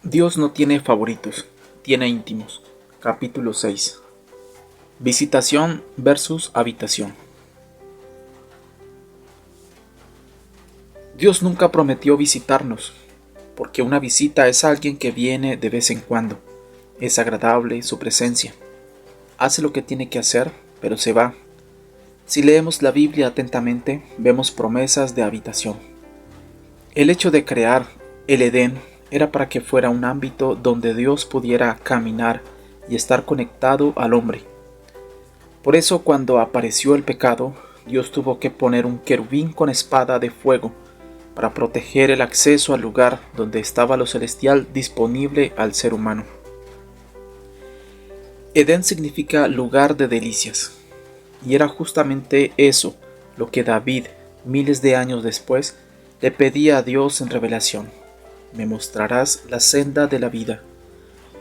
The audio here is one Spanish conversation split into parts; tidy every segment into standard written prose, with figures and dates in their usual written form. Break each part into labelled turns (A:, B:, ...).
A: Dios no tiene favoritos, tiene íntimos. Capítulo 6. Visitación versus habitación. Dios nunca prometió visitarnos, porque una visita es alguien que viene de vez en cuando. Es agradable su presencia. Hace lo que tiene que hacer, pero se va. Si leemos la Biblia atentamente, vemos promesas de habitación. El hecho de crear el Edén era para que fuera un ámbito donde Dios pudiera caminar y estar conectado al hombre. Por eso, cuando apareció el pecado, Dios tuvo que poner un querubín con espada de fuego para proteger el acceso al lugar donde estaba lo celestial disponible al ser humano. Edén significa lugar de delicias, y era justamente eso lo que David, miles de años después, le pedía a Dios en revelación: me mostrarás la senda de la vida.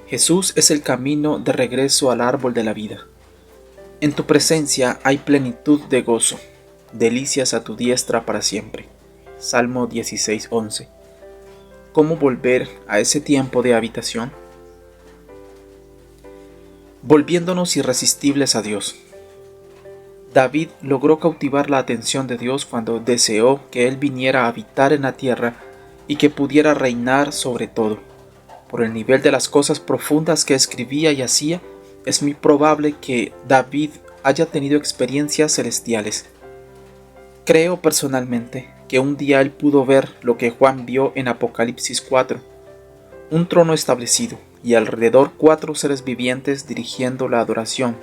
A: Jesús es el camino de regreso al árbol de la vida. En tu presencia hay plenitud de gozo, delicias a tu diestra para siempre. Salmo 16:11. ¿Cómo volver a ese tiempo de habitación? Volviéndonos irresistibles a Dios. David logró cautivar la atención de Dios cuando deseó que Él viniera a habitar en la tierra y que pudiera reinar sobre todo. Por el nivel de las cosas profundas que escribía y hacía, es muy probable que David haya tenido experiencias celestiales. Creo personalmente que un día él pudo ver lo que Juan vio en Apocalipsis 4, un trono establecido y alrededor 4 seres vivientes dirigiendo la adoración,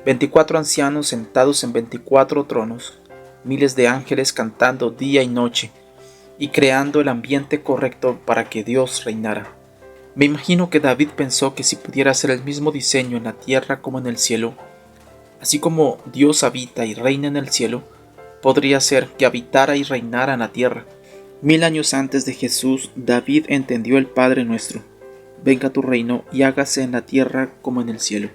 A: 24 ancianos sentados en 24 tronos, miles de ángeles cantando día y noche y creando el ambiente correcto para que Dios reinara. Me imagino que David pensó que si pudiera hacer el mismo diseño en la tierra como en el cielo, así como Dios habita y reina en el cielo, podría ser que habitara y reinara en la tierra. 1000 años antes de Jesús, David entendió el Padre Nuestro: venga tu reino y hágase en la tierra como en el cielo.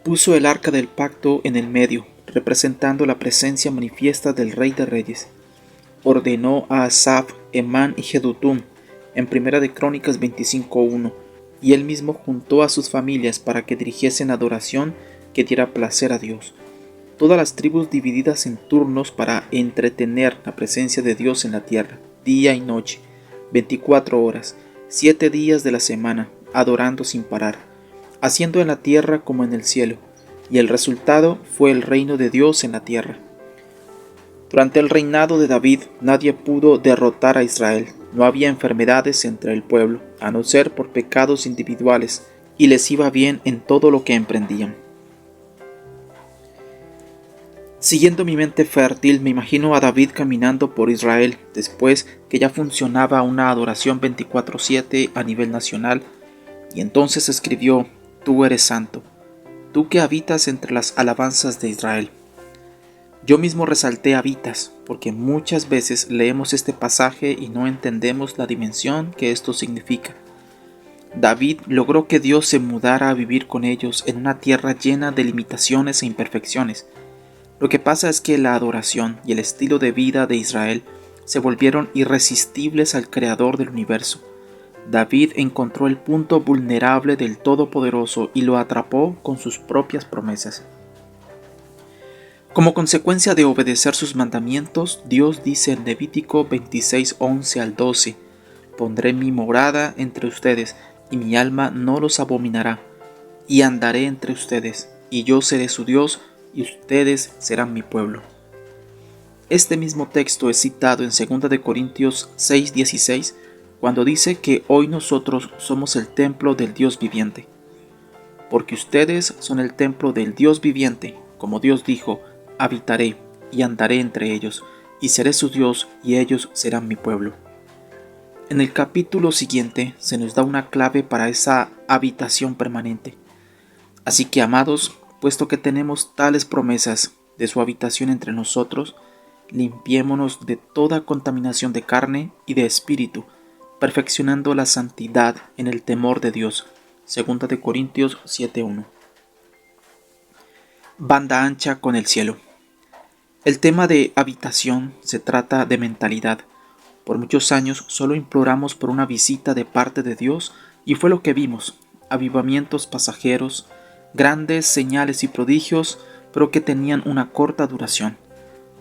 A: Puso el arca del pacto en el medio, representando la presencia manifiesta del Rey de Reyes. Ordenó a Asaf, Emán y Jedutum en Primera de Crónicas 25:1, y él mismo juntó a sus familias para que dirigiesen adoración que diera placer a Dios. Todas las tribus divididas en turnos para entretener la presencia de Dios en la tierra, día y noche, 24 horas, 7 días de la semana, adorando sin parar, haciendo en la tierra como en el cielo, y el resultado fue el reino de Dios en la tierra. Durante el reinado de David, nadie pudo derrotar a Israel. No había enfermedades entre el pueblo, a no ser por pecados individuales, y les iba bien en todo lo que emprendían. Siguiendo mi mente fértil, me imagino a David caminando por Israel después que ya funcionaba una adoración 24/7 a nivel nacional, y entonces escribió: tú eres santo, tú que habitas entre las alabanzas de Israel. Yo mismo resalté habitas, porque muchas veces leemos este pasaje y no entendemos la dimensión que esto significa. David logró que Dios se mudara a vivir con ellos en una tierra llena de limitaciones e imperfecciones. Lo que pasa es que la adoración y el estilo de vida de Israel se volvieron irresistibles al Creador del universo. David encontró el punto vulnerable del Todopoderoso y lo atrapó con sus propias promesas. Como consecuencia de obedecer sus mandamientos, Dios dice en Levítico 26:11 al 12: pondré mi morada entre ustedes, y mi alma no los abominará, y andaré entre ustedes, y yo seré su Dios, y ustedes serán mi pueblo. Este mismo texto es citado en 2 de Corintios 6:16, cuando dice que hoy nosotros somos el templo del Dios viviente. Porque ustedes son el templo del Dios viviente, como Dios dijo: habitaré y andaré entre ellos, y seré su Dios, y ellos serán mi pueblo. En el capítulo siguiente se nos da una clave para esa habitación permanente. Así que, amados, puesto que tenemos tales promesas de su habitación entre nosotros, limpiémonos de toda contaminación de carne y de espíritu, perfeccionando la santidad en el temor de Dios. 2 de Corintios 7:1. Banda ancha con el cielo. El tema de habitación se trata de mentalidad. Por muchos años solo imploramos por una visita de parte de Dios y fue lo que vimos: avivamientos pasajeros, grandes señales y prodigios, pero que tenían una corta duración.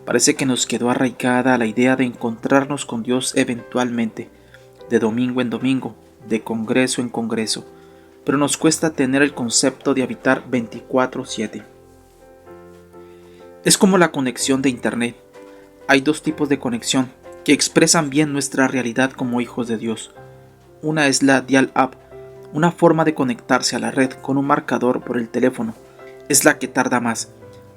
A: Parece que nos quedó arraigada la idea de encontrarnos con Dios eventualmente, de domingo en domingo, de congreso en congreso, pero nos cuesta tener el concepto de habitar 24/7. Es como la conexión de Internet. Hay dos tipos de conexión que expresan bien nuestra realidad como hijos de Dios. Una es la dial-up, una forma de conectarse a la red con un marcador por el teléfono. Es la que tarda más.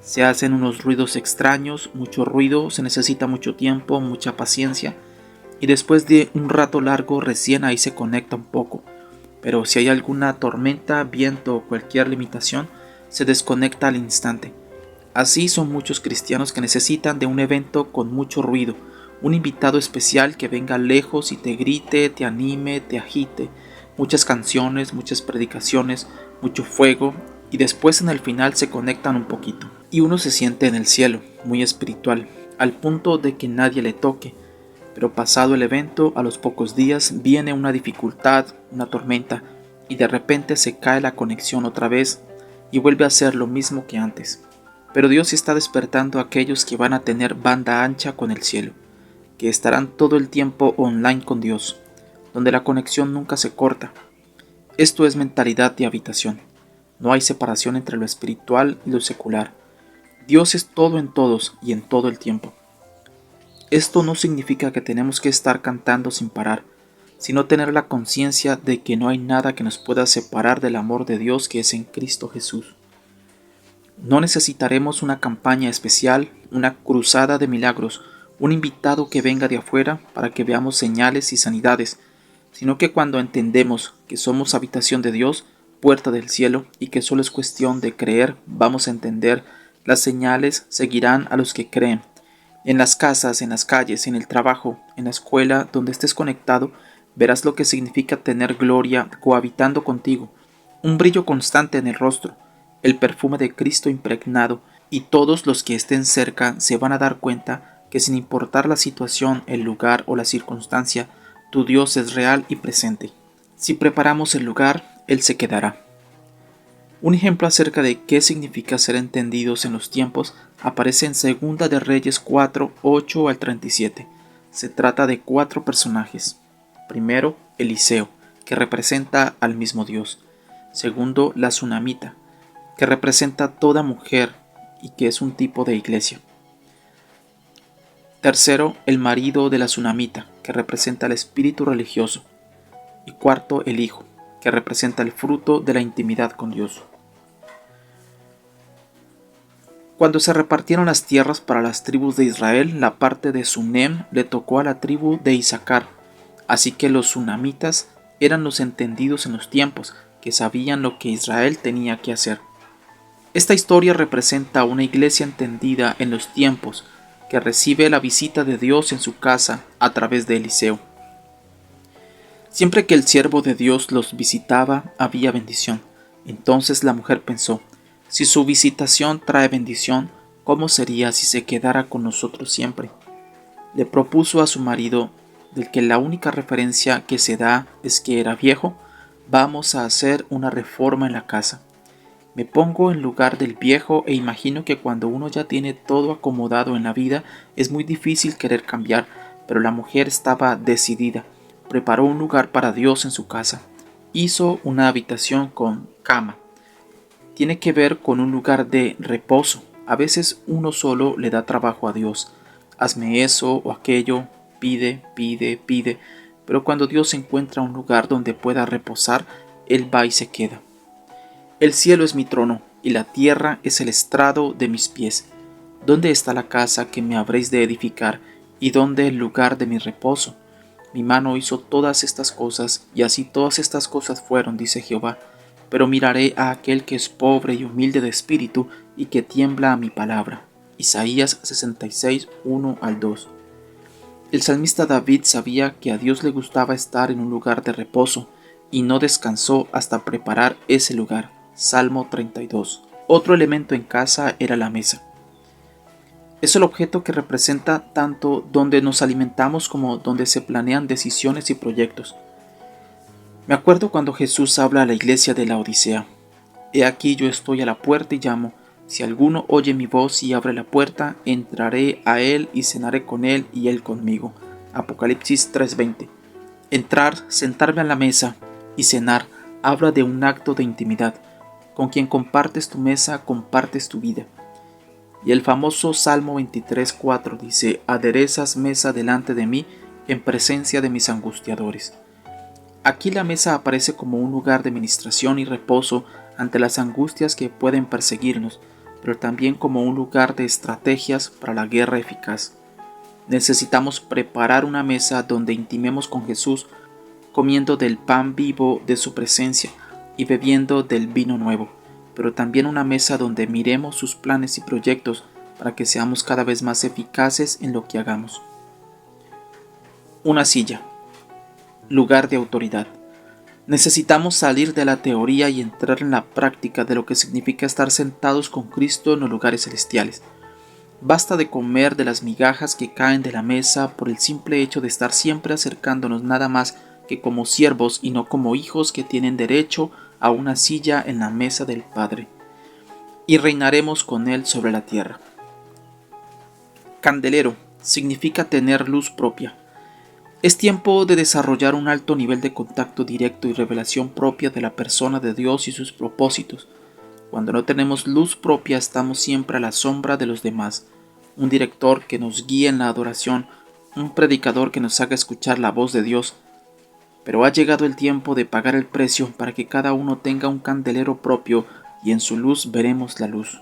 A: Se hacen unos ruidos extraños, mucho ruido, se necesita mucho tiempo, mucha paciencia, y después de un rato largo recién ahí se conecta un poco. Pero si hay alguna tormenta, viento o cualquier limitación, se desconecta al instante. Así son muchos cristianos que necesitan de un evento con mucho ruido, un invitado especial que venga lejos y te grite, te anime, te agite, muchas canciones, muchas predicaciones, mucho fuego, y después en el final se conectan un poquito. Y uno se siente en el cielo, muy espiritual, al punto de que nadie le toque. Pero pasado el evento, a los pocos días viene una dificultad, una tormenta, y de repente se cae la conexión otra vez y vuelve a ser lo mismo que antes. Pero Dios está despertando a aquellos que van a tener banda ancha con el cielo, que estarán todo el tiempo online con Dios, donde la conexión nunca se corta. Esto es mentalidad de habitación. No hay separación entre lo espiritual y lo secular. Dios es todo en todos y en todo el tiempo. Esto no significa que tenemos que estar cantando sin parar, sino tener la conciencia de que no hay nada que nos pueda separar del amor de Dios que es en Cristo Jesús. No necesitaremos una campaña especial, una cruzada de milagros, un invitado que venga de afuera para que veamos señales y sanidades, sino que cuando entendemos que somos habitación de Dios, puerta del cielo, y que solo es cuestión de creer, vamos a entender, las señales seguirán a los que creen. En las casas, en las calles, en el trabajo, en la escuela, donde estés conectado, verás lo que significa tener gloria cohabitando contigo, un brillo constante en el rostro, el perfume de Cristo impregnado, y todos los que estén cerca se van a dar cuenta que sin importar la situación, el lugar o la circunstancia, tu Dios es real y presente. Si preparamos el lugar, Él se quedará. Un ejemplo acerca de qué significa ser entendidos en los tiempos aparece en 2 de Reyes 4, 8 al 37. Se trata de 4 personajes. Primero, Eliseo, que representa al mismo Dios. Segundo, la Sunamita, que representa a toda mujer y que es un tipo de iglesia. Tercero, el marido de la Sunamita, que representa al espíritu religioso. Y cuarto, el hijo, que representa el fruto de la intimidad con Dios. Cuando se repartieron las tierras para las tribus de Israel, la parte de Sunem le tocó a la tribu de Isaacar, así que los sunamitas eran los entendidos en los tiempos, que sabían lo que Israel tenía que hacer. Esta historia representa una iglesia entendida en los tiempos, que recibe la visita de Dios en su casa a través de Eliseo. Siempre que el siervo de Dios los visitaba, había bendición. Entonces la mujer pensó: si su visitación trae bendición, ¿cómo sería si se quedara con nosotros siempre? Le propuso a su marido, del que la única referencia que se da es que era viejo: vamos a hacer una reforma en la casa. Me pongo en lugar del viejo e imagino que cuando uno ya tiene todo acomodado en la vida es muy difícil querer cambiar, pero la mujer estaba decidida. Preparó un lugar para Dios en su casa. Hizo una habitación con cama. Tiene que ver con un lugar de reposo. A veces uno solo le da trabajo a Dios. Hazme eso o aquello, pide, pero cuando Dios encuentra un lugar donde pueda reposar, Él va y se queda. El cielo es mi trono y la tierra es el estrado de mis pies. ¿Dónde está la casa que me habréis de edificar y dónde el lugar de mi reposo? Mi mano hizo todas estas cosas y así todas estas cosas fueron, dice Jehová. Pero miraré a aquel que es pobre y humilde de espíritu y que tiembla a mi palabra. Isaías 66, 1 al 2. El salmista David sabía que a Dios le gustaba estar en un lugar de reposo y no descansó hasta preparar ese lugar. Salmo 32. Otro elemento en casa era la mesa. Es el objeto que representa tanto donde nos alimentamos como donde se planean decisiones y proyectos. Me acuerdo cuando Jesús habla a la iglesia de la Odisea. He aquí yo estoy a la puerta y llamo. Si alguno oye mi voz y abre la puerta, entraré a él y cenaré con él y él conmigo. Apocalipsis 3:20. Entrar, sentarme a la mesa y cenar habla de un acto de intimidad. Con quien compartes tu mesa, compartes tu vida. Y el famoso Salmo 23:4 dice: aderezas mesa delante de mí en presencia de mis angustiadores. Aquí la mesa aparece como un lugar de ministración y reposo ante las angustias que pueden perseguirnos, pero también como un lugar de estrategias para la guerra eficaz. Necesitamos preparar una mesa donde intimemos con Jesús, comiendo del pan vivo de su presencia y bebiendo del vino nuevo, pero también una mesa donde miremos sus planes y proyectos para que seamos cada vez más eficaces en lo que hagamos. Una silla, lugar de autoridad. Necesitamos salir de la teoría y entrar en la práctica de lo que significa estar sentados con Cristo en los lugares celestiales. Basta de comer de las migajas que caen de la mesa por el simple hecho de estar siempre acercándonos nada más que como siervos y no como hijos que tienen derecho a una silla en la mesa del Padre. Y reinaremos con Él sobre la tierra. Candelero significa tener luz propia. Es tiempo de desarrollar un alto nivel de contacto directo y revelación propia de la persona de Dios y sus propósitos. Cuando no tenemos luz propia, estamos siempre a la sombra de los demás. Un director que nos guíe en la adoración, un predicador que nos haga escuchar la voz de Dios. Pero ha llegado el tiempo de pagar el precio para que cada uno tenga un candelero propio y en su luz veremos la luz.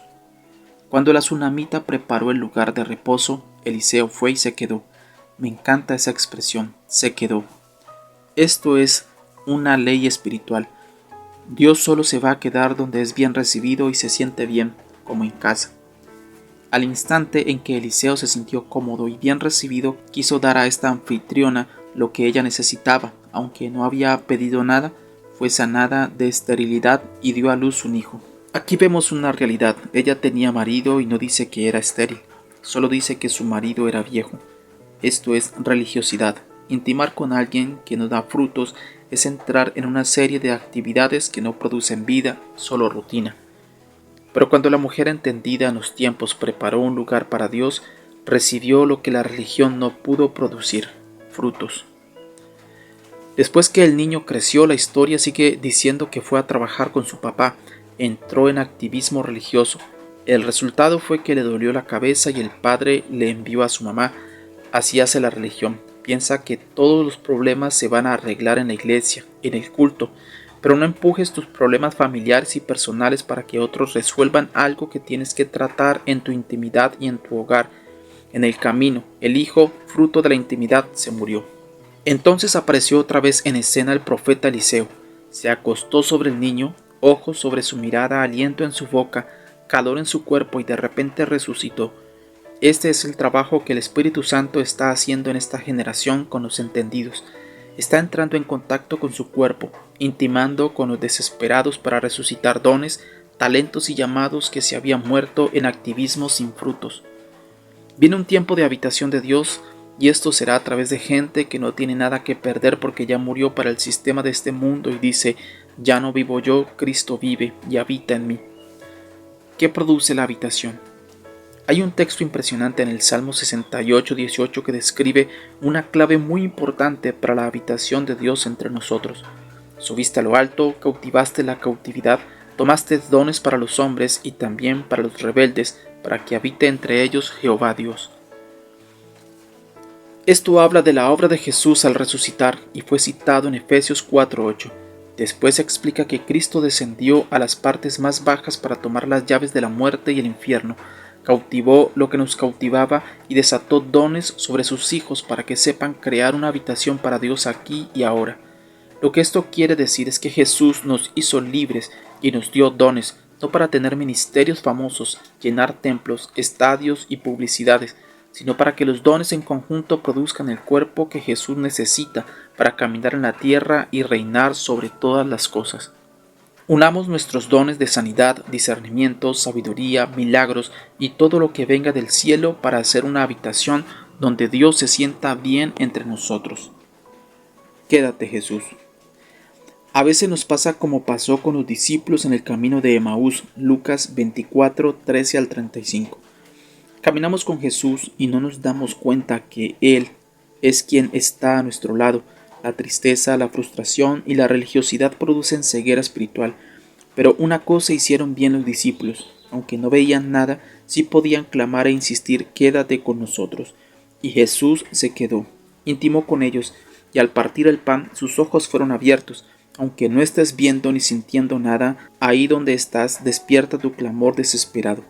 A: Cuando la tsunamita preparó el lugar de reposo, Eliseo fue y se quedó. Me encanta esa expresión, se quedó. Esto es una ley espiritual. Dios solo se va a quedar donde es bien recibido y se siente bien, como en casa. Al instante en que Eliseo se sintió cómodo y bien recibido, quiso dar a esta anfitriona lo que ella necesitaba, aunque no había pedido nada, fue sanada de esterilidad y dio a luz un hijo. Aquí vemos una realidad. Ella tenía marido y no dice que era estéril, solo dice que su marido era viejo. Esto es religiosidad. Intimar con alguien que no da frutos es entrar en una serie de actividades que no producen vida, solo rutina. Pero cuando la mujer entendida en los tiempos preparó un lugar para Dios, recibió lo que la religión no pudo producir, frutos. Después que el niño creció, la historia sigue diciendo que fue a trabajar con su papá, entró en activismo religioso. El resultado fue que le dolió la cabeza y el padre le envió a su mamá. Así hace la religión. Piensa que todos los problemas se van a arreglar en la iglesia, en el culto, pero no empujes tus problemas familiares y personales para que otros resuelvan algo que tienes que tratar en tu intimidad y en tu hogar. En el camino, el hijo, fruto de la intimidad, se murió. Entonces apareció otra vez en escena el profeta Eliseo. Se acostó sobre el niño, ojos sobre su mirada, aliento en su boca, calor en su cuerpo y de repente resucitó. Este es el trabajo que el Espíritu Santo está haciendo en esta generación con los entendidos. Está entrando en contacto con su cuerpo, intimando con los desesperados para resucitar dones, talentos y llamados que se habían muerto en activismo sin frutos. Viene un tiempo de habitación de Dios y esto será a través de gente que no tiene nada que perder porque ya murió para el sistema de este mundo y dice: ya no vivo yo, Cristo vive y habita en mí. ¿Qué produce la habitación? Hay un texto impresionante en el Salmo 68:18 que describe una clave muy importante para la habitación de Dios entre nosotros. Subiste a lo alto, cautivaste la cautividad, tomaste dones para los hombres y también para los rebeldes, para que habite entre ellos Jehová Dios. Esto habla de la obra de Jesús al resucitar y fue citado en Efesios 4:8. Después explica que Cristo descendió a las partes más bajas para tomar las llaves de la muerte y el infierno. Cautivó lo que nos cautivaba y desató dones sobre sus hijos para que sepan crear una habitación para Dios aquí y ahora. Lo que esto quiere decir es que Jesús nos hizo libres y nos dio dones, no para tener ministerios famosos, llenar templos, estadios y publicidades, sino para que los dones en conjunto produzcan el cuerpo que Jesús necesita para caminar en la tierra y reinar sobre todas las cosas. Unamos nuestros dones de sanidad, discernimiento, sabiduría, milagros y todo lo que venga del cielo para hacer una habitación donde Dios se sienta bien entre nosotros. Quédate, Jesús. A veces nos pasa como pasó con los discípulos en el camino de Emaús, Lucas 24, 13 al 35. Caminamos con Jesús y no nos damos cuenta que Él es quien está a nuestro lado. La tristeza, la frustración y la religiosidad producen ceguera espiritual. Pero una cosa hicieron bien los discípulos. Aunque no veían nada, sí podían clamar e insistir: quédate con nosotros. Y Jesús se quedó, intimó con ellos, y al partir el pan sus ojos fueron abiertos. Aunque no estés viendo ni sintiendo nada, ahí donde estás despierta tu clamor desesperado.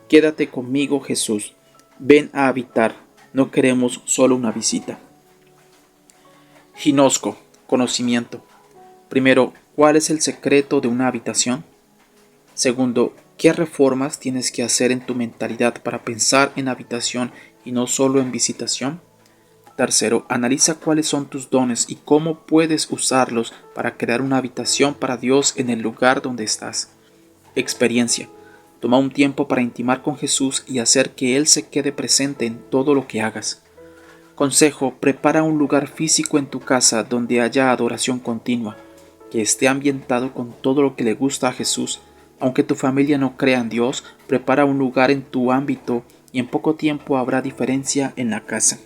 A: Quédate conmigo, Jesús. Ven a habitar. No queremos solo una visita. Ginosco, conocimiento. Primero, ¿cuál es el secreto de una habitación? Segundo, ¿qué reformas tienes que hacer en tu mentalidad para pensar en habitación y no solo en visitación? Tercero, analiza cuáles son tus dones y cómo puedes usarlos para crear una habitación para Dios en el lugar donde estás. Experiencia. Toma un tiempo para intimar con Jesús y hacer que Él se quede presente en todo lo que hagas. Consejo, prepara un lugar físico en tu casa donde haya adoración continua, que esté ambientado con todo lo que le gusta a Jesús. Aunque tu familia no crea en Dios, prepara un lugar en tu ámbito y en poco tiempo habrá diferencia en la casa.